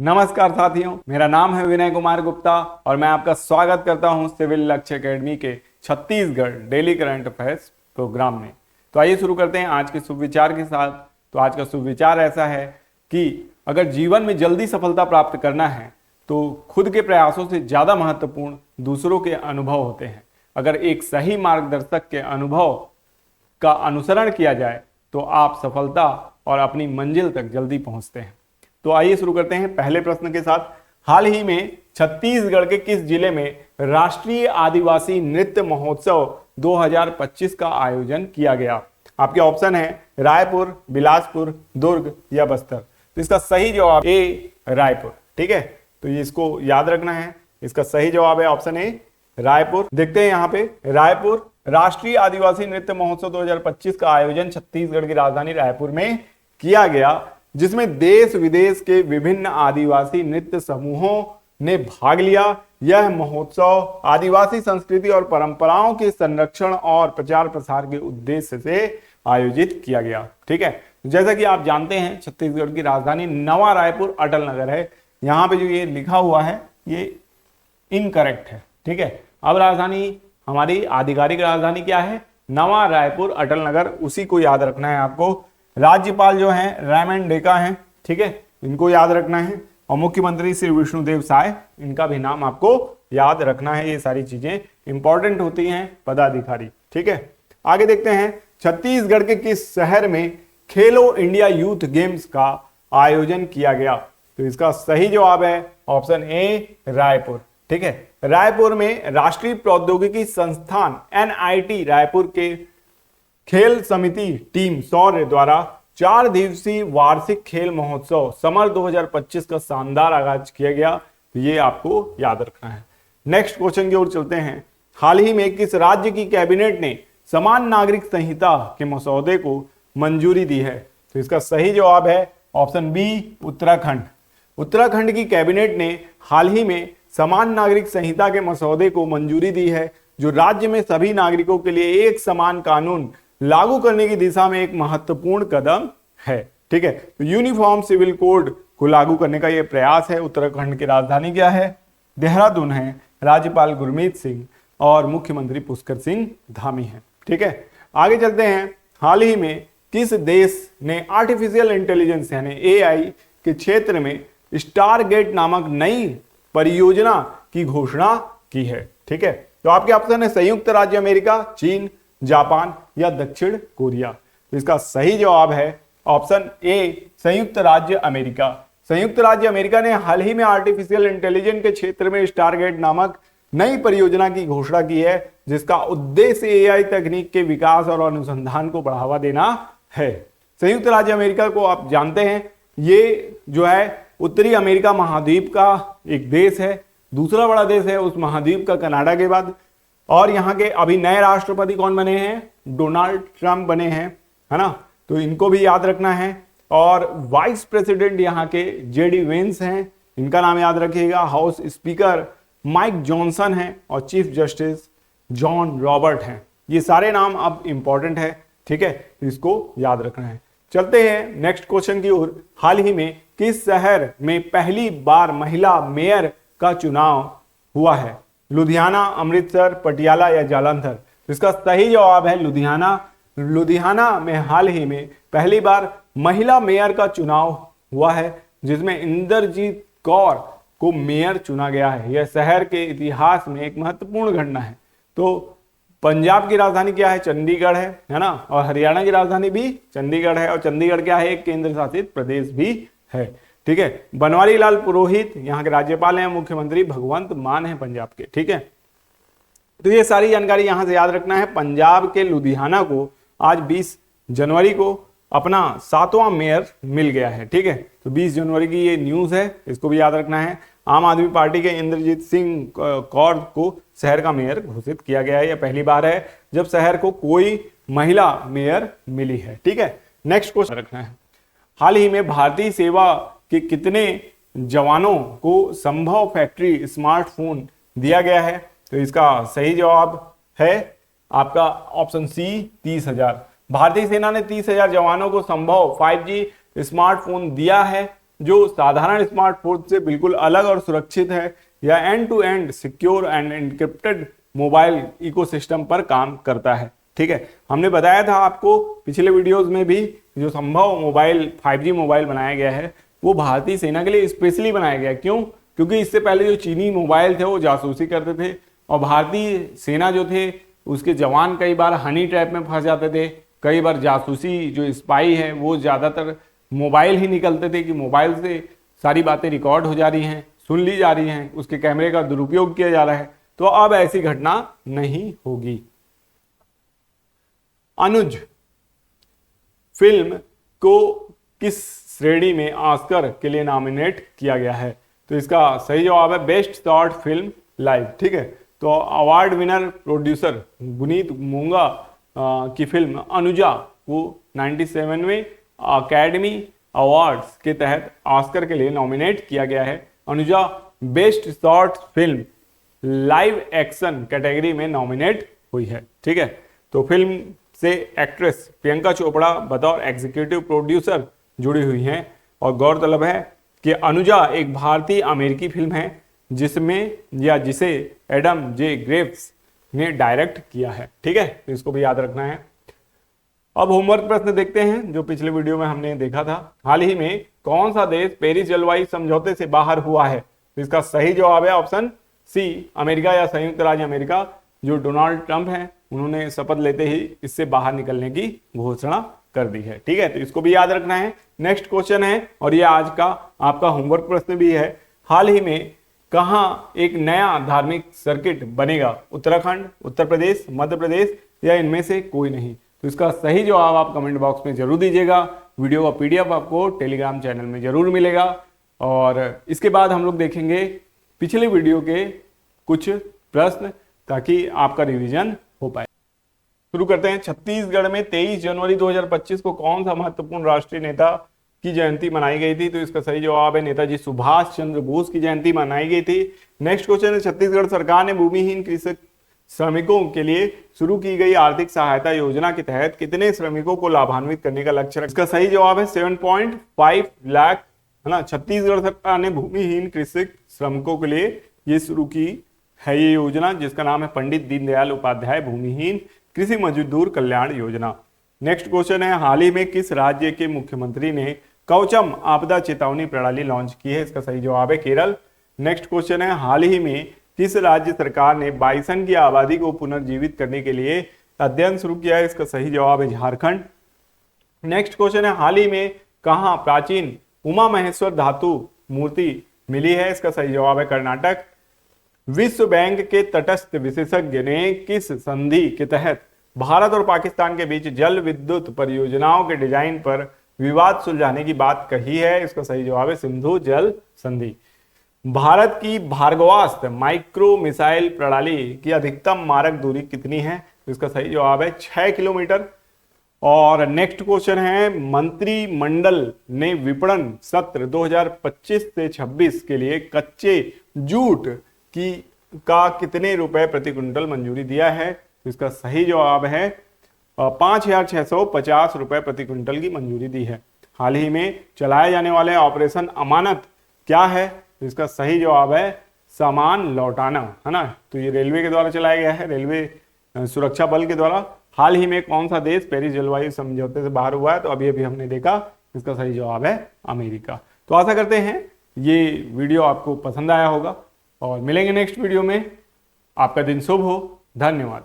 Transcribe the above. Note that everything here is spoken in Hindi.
नमस्कार साथियों, मेरा नाम है विनय कुमार गुप्ता और मैं आपका स्वागत करता हूं सिविल लक्ष्य एकेडमी के Chhattisgarh daily current affairs programme में। तो आइए शुरू करते हैं आज के सुविचार के साथ। तो आज का सुविचार ऐसा है कि अगर जीवन में जल्दी सफलता प्राप्त करना है तो खुद के प्रयासों से ज़्यादा महत्वपूर्ण दूसरों के अनुभव होते हैं। अगर एक सही मार्गदर्शक के अनुभव का अनुसरण किया जाए तो आप सफलता और अपनी मंजिल तक जल्दी पहुंचते हैं। तो आइए शुरू करते हैं पहले प्रश्न के साथ। हाल ही में छत्तीसगढ़ के किस जिले में राष्ट्रीय आदिवासी नृत्य महोत्सव 2025 का आयोजन किया गया? आपके ऑप्शन है रायपुर, बिलासपुर, दुर्ग या बस्तर। तो इसका सही जवाब ए रायपुर। ठीक है, तो ये इसको याद रखना है। इसका सही जवाब है ऑप्शन ए रायपुर। देखते हैं यहाँ पे रायपुर राष्ट्रीय आदिवासी नृत्य महोत्सव 2025 का आयोजन छत्तीसगढ़ की राजधानी रायपुर में किया गया, जिसमें देश विदेश के विभिन्न आदिवासी नृत्य समूहों ने भाग लिया। यह महोत्सव आदिवासी संस्कृति और परंपराओं के संरक्षण और प्रचार प्रसार के उद्देश्य से आयोजित किया गया। ठीक है, जैसा कि आप जानते हैं छत्तीसगढ़ की राजधानी नवा रायपुर अटल नगर है। यहाँ पे जो ये लिखा हुआ है ये इनकरेक्ट है। ठीक है, अब राजधानी हमारी आधिकारिक राजधानी क्या है? नवा रायपुर अटल नगर, उसी को याद रखना है आपको। राज्यपाल जो हैं रायमन डेका हैं, ठीक है, इनको याद रखना है। और मुख्यमंत्री श्री विष्णुदेव साय, इनका भी नाम आपको याद रखना है। ये सारी चीजें इंपॉर्टेंट होती हैं पदाधिकारी। ठीक है, आगे देखते हैं छत्तीसगढ़ के किस शहर में खेलो इंडिया यूथ गेम्स का आयोजन किया गया? तो इसका सही जवाब है ऑप्शन ए रायपुर। ठीक है, रायपुर में राष्ट्रीय प्रौद्योगिकी संस्थान NIT रायपुर के खेल समिति टीम शौर्य द्वारा 4 दिवसीय वार्षिक खेल महोत्सव समर 2025 का शानदार आगाज किया गया। तो ये आपको याद रखना है। नेक्स्ट क्वेश्चन की ओर चलते हैं। हाल ही में किस राज्य की कैबिनेट ने समान नागरिक संहिता के मसौदे को मंजूरी दी है? तो इसका सही जवाब है ऑप्शन बी उत्तराखंड। उत्तराखंड की कैबिनेट ने हाल ही में समान नागरिक संहिता के मसौदे को मंजूरी दी है, जो राज्य में सभी नागरिकों के लिए एक समान कानून लागू करने की दिशा में एक महत्वपूर्ण कदम है। ठीक है, तो यूनिफॉर्म सिविल कोड को लागू करने का यह प्रयास है। उत्तराखंड की राजधानी क्या है? देहरादून है। राज्यपाल गुरमीत सिंह और मुख्यमंत्री पुष्कर सिंह धामी है। ठीक है, आगे चलते हैं। हाल ही में किस देश ने आर्टिफिशियल इंटेलिजेंस यानी AI के क्षेत्र में स्टारगेट नामक नई परियोजना की घोषणा की है? ठीक है, तो आपके ऑप्शन है संयुक्त राज्य अमेरिका, चीन, जापान या दक्षिण कोरिया। तो इसका सही जवाब है ऑप्शन ए संयुक्त राज्य अमेरिका। संयुक्त राज्य अमेरिका ने हाल ही में आर्टिफिशियल इंटेलिजेंस के क्षेत्र में स्टारगेट नामक नई परियोजना की घोषणा की है, जिसका उद्देश्य AI तकनीक के विकास और अनुसंधान को बढ़ावा देना है। संयुक्त राज्य अमेरिका को आप जानते हैं, ये जो है उत्तरी अमेरिका महाद्वीप का एक देश है। दूसरा बड़ा देश है उस महाद्वीप का कनाडा के बाद। और यहाँ के अभी नए राष्ट्रपति कौन बने हैं? डोनाल्ड ट्रंप बने हैं, है ना, तो इनको भी याद रखना है। और वाइस प्रेसिडेंट यहाँ के JD वेंस हैं, इनका नाम याद रखिएगा। हाउस स्पीकर माइक जॉनसन हैं और चीफ जस्टिस जॉन रॉबर्ट हैं। ये सारे नाम अब इंपॉर्टेंट है। ठीक है, इसको याद रखना है। चलते हैं नेक्स्ट क्वेश्चन की ओर। हाल ही में किस शहर में पहली बार महिला मेयर का चुनाव हुआ है? लुधियाना, अमृतसर, पटियाला या जालंधर। तो इसका सही जवाब है लुधियाना। लुधियाना में हाल ही में पहली बार महिला मेयर का चुनाव हुआ है, जिसमें इंद्रजीत कौर को मेयर चुना गया है। यह शहर के इतिहास में एक महत्वपूर्ण घटना है। तो पंजाब की राजधानी क्या है? चंडीगढ़ है ना, और हरियाणा की राजधानी भी चंडीगढ़ है। और चंडीगढ़ क्या है? एक केंद्र शासित प्रदेश भी है। ठीक है, बनवारी लाल पुरोहित यहाँ के राज्यपाल हैं। मुख्यमंत्री भगवंत मान है पंजाब के। ठीक है, तो ये सारी जानकारी यहां से याद रखना है। पंजाब के लुधियाना को आज 20 जनवरी को अपना 7वां मेयर मिल गया है। ठीक है, तो 20 जनवरी की ये न्यूज है, इसको भी याद रखना है। आम आदमी पार्टी के इंद्रजीत सिंह कौर को शहर का मेयर घोषित किया गया है। यह पहली बार है जब शहर को कोई महिला मेयर मिली है। ठीक है, नेक्स्ट क्वेश्चन रखना है। हाल ही में भारतीय सेवा के कितने जवानों को संभव फैक्ट्री स्मार्टफोन दिया गया है? तो इसका सही जवाब है आपका ऑप्शन सी 30,000। भारतीय सेना ने 30,000 जवानों को संभव 5G स्मार्टफोन दिया है। जो साधारण स्मार्टफोन से बिल्कुल अलग और सुरक्षित है, या end to end secure and encrypted mobile ecosystem पर काम करता है। ठीक है, हमने बताया था आपको पिछले वीडियोस में भी, जो संभव मोबाइल 5G मोबाइल बनाया गया है वो भारतीय सेना के लिए स्पेशली बनाया गया। क्यों? क्योंकि इससे पहले जो चीनी मोबाइल थे वो जासूसी करते थे, और भारतीय सेना जो थे उसके जवान कई बार हनी ट्रैप में फंस जाते थे। कई बार जासूसी जो स्पाई है वो ज़्यादातर मोबाइल ही निकलते थे कि मोबाइल से सारी बातें रिकॉर्ड हो जा रही हैं, सुन ली जा रही हैं, उसके कैमरे का दुरुपयोग किया जा रहा है। तो अब ऐसी घटना नहीं होगी। अनुज फिल्म को किस श्रेणी में ऑस्कर के लिए नॉमिनेट किया गया है? तो इसका सही जवाब है बेस्ट शॉर्ट फिल्म लाइव। ठीक है, तो अवार्ड विनर प्रोड्यूसर गुनीत मूंगा की फिल्म अनुजा को 97वें अकेडमी अवार्ड्स के तहत ऑस्कर के लिए नॉमिनेट किया गया है। Anuja best short film live action category में नॉमिनेट हुई है। ठीक है, तो फिल्म से एक्ट्रेस प्रियंका चोपड़ा बतौर एग्जीक्यूटिव प्रोड्यूसर जुड़ी हुई हैं, और गौरतलब है कि अनुजा एक भारतीय अमेरिकी फिल्म है जिसमें या जिसे एडम जे ग्रेव्स ने डायरेक्ट किया है। ठीक है, तो इसको भी याद रखना है। अब होमवर्क प्रश्न देखते हैं जो पिछले वीडियो में हमने देखा था। हाल ही में कौन सा देश पेरिस जलवायु समझौते से बाहर हुआ है? तो इसका सही जवाब है ऑप्शन सी, अमेरिका या संयुक्त राज्य अमेरिका। जो डोनाल्ड ट्रंप हैं उन्होंने शपथ लेते ही इससे बाहर निकलने की घोषणा कर दी है। ठीक है, तो इसको भी याद रखना है। नेक्स्ट क्वेश्चन है, और ये आज का आपका होमवर्क प्रश्न भी है। हाल ही में कहाँ एक नया धार्मिक सर्किट बनेगा? उत्तराखंड, उत्तर प्रदेश, मध्य प्रदेश, या इनमें से कोई नहीं? तो इसका सही जवाब आप कमेंट बॉक्स में जरूर दीजिएगा। वीडियो का PDF आपको टेलीग्राम चैनल में जरूर मिलेगा। और इसके बाद हम लोग देखेंगे पिछले वीडियो के कुछ प्रश्न, ताकि आपका रिवीजन हो पाए। शुरू करते हैं। छत्तीसगढ़ में 23 जनवरी 2025 को कौन सा महत्वपूर्ण राष्ट्रीय नेता की जयंती मनाई गई थी? तो इसका सही जवाब है नेताजी सुभाष चंद्र बोस की जयंती मनाई गई थी। नेक्स्ट क्वेश्चन है, छत्तीसगढ़ सरकार ने भूमिहीन कृषक श्रमिकों के लिए शुरू की गई आर्थिक सहायता योजना के तहत कितने श्रमिकों को लाभान्वित करने का लक्ष्य रखा? इसका सही जवाब है 7.5 लाख, है ना। छत्तीसगढ़ सरकार ने भूमिहीन कृषक श्रमिकों के लिए ये शुरू की है ये योजना, जिसका नाम है पंडित दीनदयाल उपाध्याय भूमिहीन कृषि मजदूर कल्याण योजना। नेक्स्ट क्वेश्चन है, हाल ही में किस राज्य के मुख्यमंत्री ने कवचम आपदा चेतावनी प्रणाली लॉन्च की है? इसका सही जवाब है केरल। नेक्स्ट क्वेश्चन है, हाल ही में किस राज्य सरकार ने बाइसन की आबादी को पुनर्जीवित करने के लिए अध्ययन शुरू किया है? इसका सही जवाब है झारखंड। नेक्स्ट क्वेश्चन है, हाल ही में कहां प्राचीन उमा महेश्वर धातु मूर्ति मिली है? इसका सही जवाब है कर्नाटक। विश्व बैंक के तटस्थ विशेषज्ञ ने किस संधि के तहत भारत और पाकिस्तान के बीच जल विद्युत परियोजनाओं के डिजाइन पर विवाद सुलझाने की बात कही है? इसका सही जवाब है सिंधु जल संधि। भारत की भार्गवास्त्र माइक्रो मिसाइल प्रणाली की अधिकतम मारक दूरी कितनी है? इसका सही जवाब है 6 किलोमीटर। और नेक्स्ट क्वेश्चन है, मंत्रिमंडल ने विपणन सत्र 2025 से 26 के लिए कच्चे जूट की का कितने रुपए प्रति क्विंटल मंजूरी दिया है? इसका सही जवाब है 5,650 रुपए प्रति क्विंटल की मंजूरी दी है। हाल ही में चलाए जाने वाले ऑपरेशन अमानत क्या है? इसका सही जवाब है सामान लौटाना, है ना। तो ये रेलवे के द्वारा चलाया गया है, रेलवे सुरक्षा बल के द्वारा। हाल ही में कौन सा देश पेरिस जलवायु समझौते से बाहर हुआ है? तो अभी अभी हमने देखा, इसका सही जवाब है अमेरिका। तो आशा करते हैं ये वीडियो आपको पसंद आया होगा, और मिलेंगे नेक्स्ट वीडियो में। आपका दिन शुभ हो। धन्यवाद।